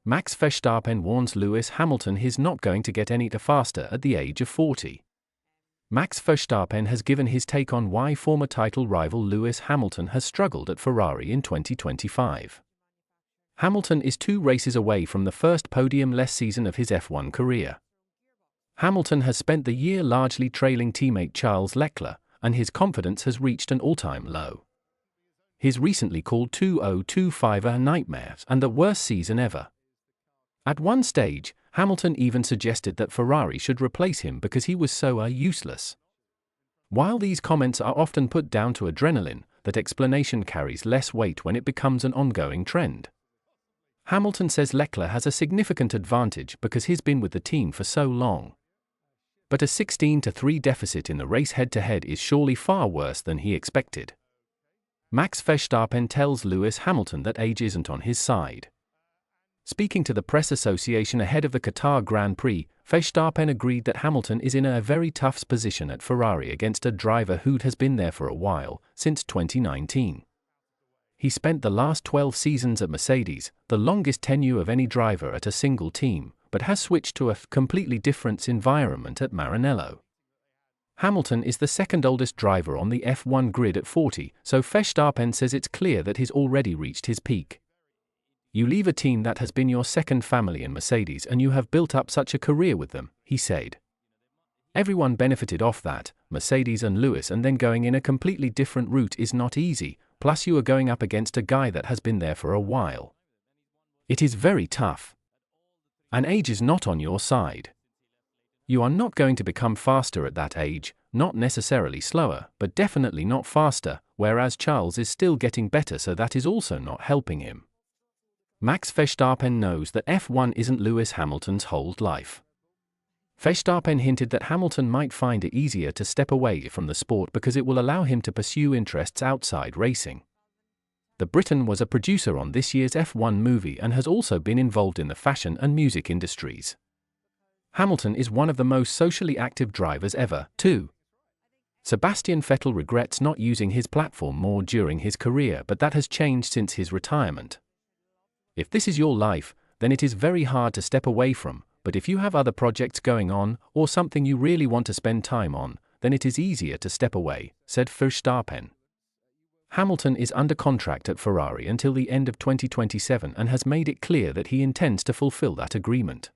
Max Verstappen warns Lewis Hamilton he's not going to get any faster at the age of 40. Max Verstappen has given his take on why former title rival Lewis Hamilton has struggled at Ferrari in 2025. Hamilton is 2 races away from the first podium-less season of his F1 career. Hamilton has spent the year largely trailing teammate Charles Leclerc, and his confidence has reached an all-time low. He's recently called 2025 a nightmare and the worst season ever. At one stage, Hamilton even suggested that Ferrari should replace him because he was so useless. While these comments are often put down to adrenaline, that explanation carries less weight when it becomes an ongoing trend. Hamilton says Leclerc has a significant advantage because he's been with the team for so long. But a 16-3 deficit in the race head-to-head is surely far worse than he expected. Max Verstappen tells Lewis Hamilton that age isn't on his side. Speaking to the press association ahead of the Qatar Grand Prix, Verstappen agreed that Hamilton is in a very tough position at Ferrari against a driver who has been there for a while, since 2019. He spent the last 12 seasons at Mercedes, the longest tenure of any driver at a single team, but has switched to a completely different environment at Maranello. Hamilton is the second oldest driver on the F1 grid at 40, so Verstappen says it's clear that he's already reached his peak. You leave a team that has been your second family in Mercedes and you have built up such a career with them, he said. Everyone benefited off that, Mercedes and Lewis, and then going in a completely different route is not easy, plus you are going up against a guy that has been there for a while. It is very tough. And age is not on your side. You are not going to become faster at that age, not necessarily slower, but definitely not faster, whereas Charles is still getting better, so that is also not helping him. Max Verstappen knows that F1 isn't Lewis Hamilton's whole life. Verstappen hinted that Hamilton might find it easier to step away from the sport because it will allow him to pursue interests outside racing. The Briton was a producer on this year's F1 movie and has also been involved in the fashion and music industries. Hamilton is one of the most socially active drivers ever, too. Sebastian Vettel regrets not using his platform more during his career, but that has changed since his retirement. If this is your life, then it is very hard to step away from, but if you have other projects going on, or something you really want to spend time on, then it is easier to step away, said Verstappen. Hamilton is under contract at Ferrari until the end of 2027 and has made it clear that he intends to fulfill that agreement.